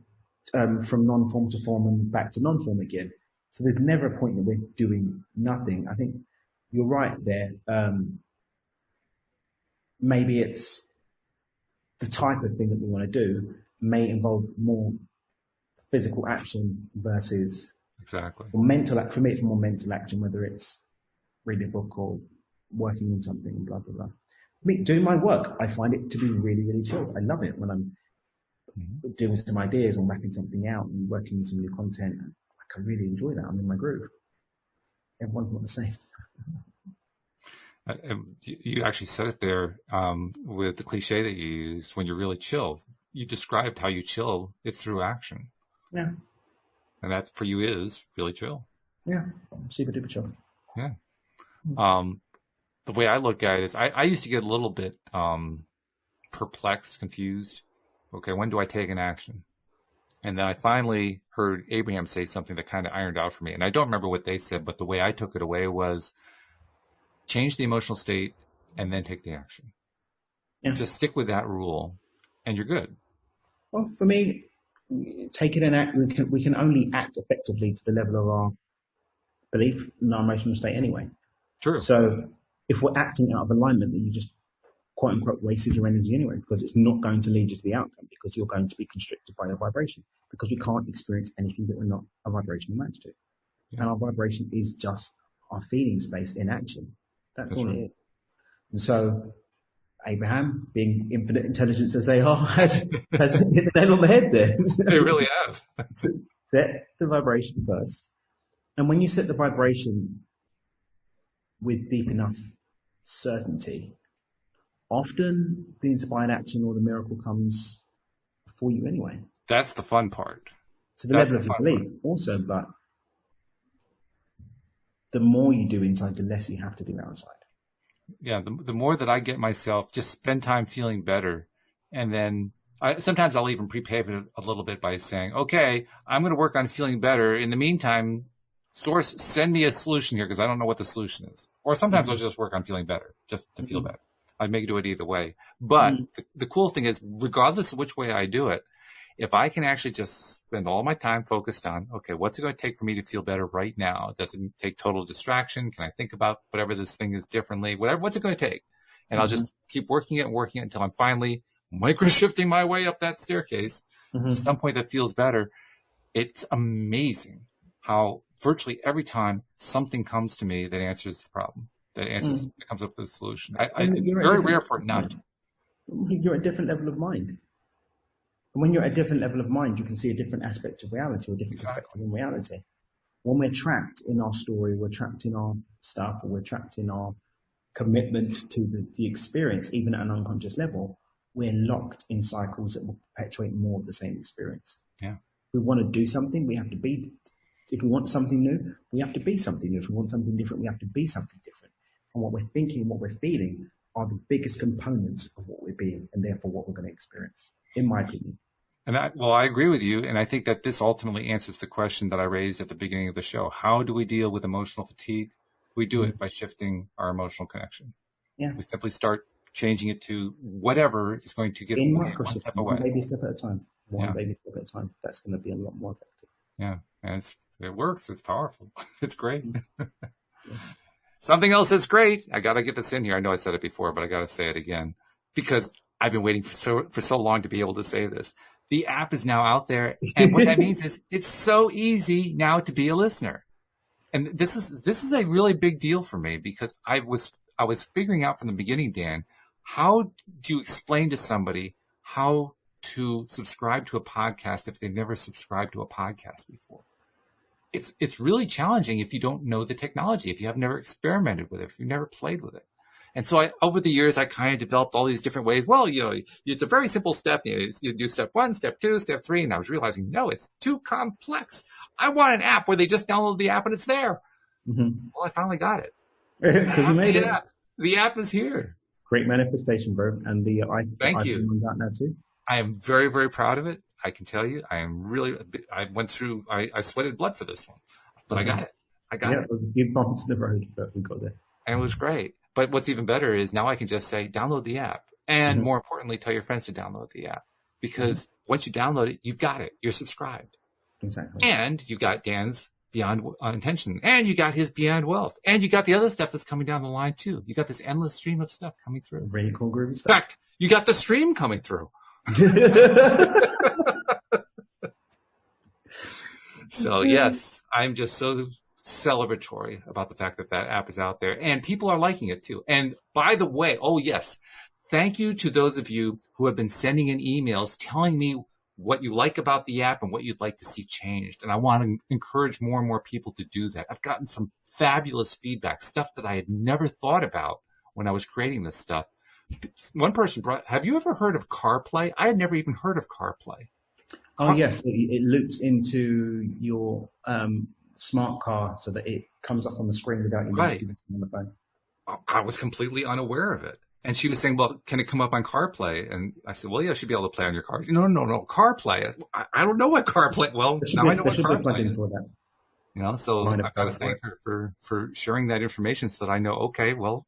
from non-form to form and back to non-form again. So there's never a point that we're doing nothing. I think you're right there. Maybe it's the type of thing that we want to do may involve more physical action versus Exactly. mental. For me, it's more mental action, whether it's reading a book or working on something, blah, blah, blah. For me, doing my work, I find it to be really, really chill. I love it when I'm doing some ideas or mapping something out and working on some new content. I can really enjoy that. I'm in my groove. Everyone's not the same. You actually said it there with the cliche that you used when you're really chill. You described how you chill. It's through action. Yeah. And that for you is really chill. Yeah. Super duper chill. Yeah. The way I look at it is I used to get a little bit perplexed, confused. Okay, when do I take an action? And then I finally heard Abraham say something that kind of ironed out for me. And I don't remember what they said, but the way I took it away was change the emotional state and then take the action. Yeah. Just stick with that rule and you're good. Well, for me, taking an act, we can only act effectively to the level of our belief in our emotional state anyway. True. So if we're acting out of alignment, then you just quote unquote wasted your energy anyway, because it's not going to lead you to the outcome, because you're going to be constricted by your vibration, because we can't experience anything that we're not a vibrational match to. Yeah. And our vibration is just our feeling space in action. That's all right. It is. And so Abraham, being infinite intelligence as they are, has hit the nail on the head there. They really have. Set the vibration first. And when you set the vibration with deep enough certainty, often the inspired action or the miracle comes for you anyway. That's the fun part. To the level of your belief also, but the more you do inside, the less you have to do outside. Yeah, the more that I get myself, just spend time feeling better. And then sometimes I'll even prepave it a little bit by saying, okay, I'm going to work on feeling better. In the meantime, source, send me a solution here because I don't know what the solution is. Or sometimes I'll just work on feeling better, just to feel better. I may do it either way. But the cool thing is, regardless of which way I do it, if I can actually just spend all my time focused on, okay, what's it going to take for me to feel better right now? Does it take total distraction? Can I think about whatever this thing is differently? What's it going to take? And I'll just keep working it until I'm finally micro shifting my way up that staircase to some point that feels better. It's amazing how virtually every time something comes to me that answers the problem, that comes up with a solution. It's very rare for it not to. You're at a different level of mind. And when you're at a different level of mind, you can see a different aspect of reality, or a different perspective in reality. When we're trapped in our story, we're trapped in our stuff, or we're trapped in our commitment to the experience, even at an unconscious level, we're locked in cycles that will perpetuate more of the same experience. Yeah. If we want to do something, we have to be. If we want something new, we have to be something new. If we want something different, we have to be something different. And what we're thinking and what we're feeling are the biggest components of what we're being, and therefore what we're going to experience, in my opinion. And I agree with you. And I think that this ultimately answers the question that I raised at the beginning of the show. How do we deal with emotional fatigue? We do it by shifting our emotional connection. Yeah. We simply start changing it to whatever is going to get In one Microsoft, step one away. baby step at a time. One Yeah. baby step at a time. That's going to be a lot more effective. Yeah. And it works. It's powerful. It's great. Yeah. Something else that's great. I got to get this in here. I know I said it before, but I got to say it again because I've been waiting for so long to be able to say this. The app is now out there. And what that means is it's so easy now to be a listener. And this is a really big deal for me because I was figuring out from the beginning, Dan, how do you explain to somebody how to subscribe to a podcast if they've never subscribed to a podcast before? It's really challenging if you don't know the technology, if you have never experimented with it, if you've never played with it. And so over the years, I kind of developed all these different ways. Well, it's a very simple step. You do step 1, step 2, step 3. And I was realizing, no, it's too complex. I want an app where they just download the app and it's there. Mm-hmm. Well, I finally got it. Because you made it. The app is here. Great manifestation, bro. And Thank you. On that now too. I am very, very proud of it. I can tell you, I sweated blood for this one, but I got it. I got it. You bumped to the road, but we got there. And it was great. But what's even better is now I can just say, download the app. And more importantly, tell your friends to download the app. Because once you download it, you've got it. You're subscribed. Exactly. And you got Dan's Beyond Intention. And you got his Beyond Wealth. And you got the other stuff that's coming down the line too. You got this endless stream of stuff coming through. Really cool, groovy stuff. In fact, you got the stream coming through. So yes, I'm just so celebratory about the fact that app is out there and people are liking it too. And by the way, oh yes, thank you to those of you who have been sending in emails telling me what you like about the app and what you'd like to see changed. And I want to encourage more and more people to do that. I've gotten some fabulous feedback, stuff that I had never thought about when I was creating this stuff. One person have you ever heard of CarPlay? I had never even heard of CarPlay. Oh, yes. It loops into your smart car so that it comes up on the screen without you on the phone. I was completely unaware of it. And she was saying, well, can it come up on CarPlay? And I said, well, yeah, it should be able to play on your car. No, CarPlay. I don't know what CarPlay. Well, now I know what CarPlay is. So I've got to thank her for sharing that information so that I know, okay, well,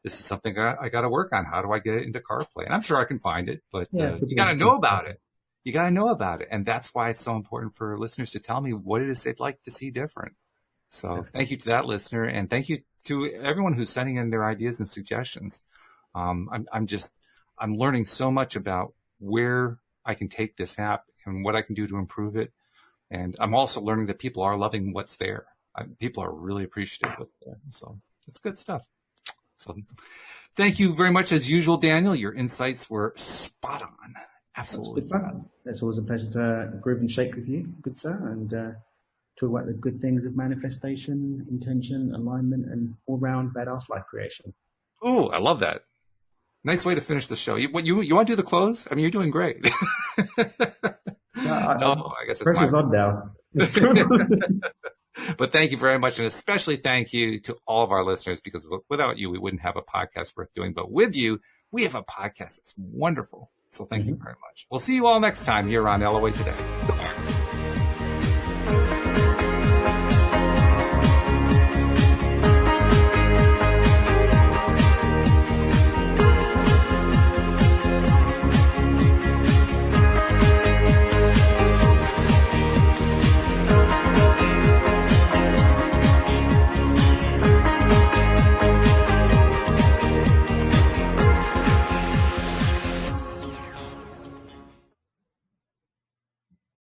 this is something I got to work on. How do I get it into CarPlay? And I'm sure I can find it, but you got to know about it. You got to know about it. And that's why it's so important for listeners to tell me what it is they'd like to see different. So thank you to that listener. And thank you to everyone who's sending in their ideas and suggestions. I'm learning so much about where I can take this app and what I can do to improve it. And I'm also learning that people are loving what's there. People are really appreciative of what's there. So it's good stuff. So thank you very much as usual, Daniel. Your insights were spot on. Absolutely. That's good fun. It's always a pleasure to groove and shake with you, good sir, and talk about the good things of manifestation, intention, alignment, and all-round badass life creation. Oh, I love that. Nice way to finish the show. You want to do the close? I mean, you're doing great. I guess it's pressure's on now. But thank you very much, and especially thank you to all of our listeners, because without you, we wouldn't have a podcast worth doing. But with you, we have a podcast that's wonderful. So thank you very much. We'll see you all next time here on LOA Today.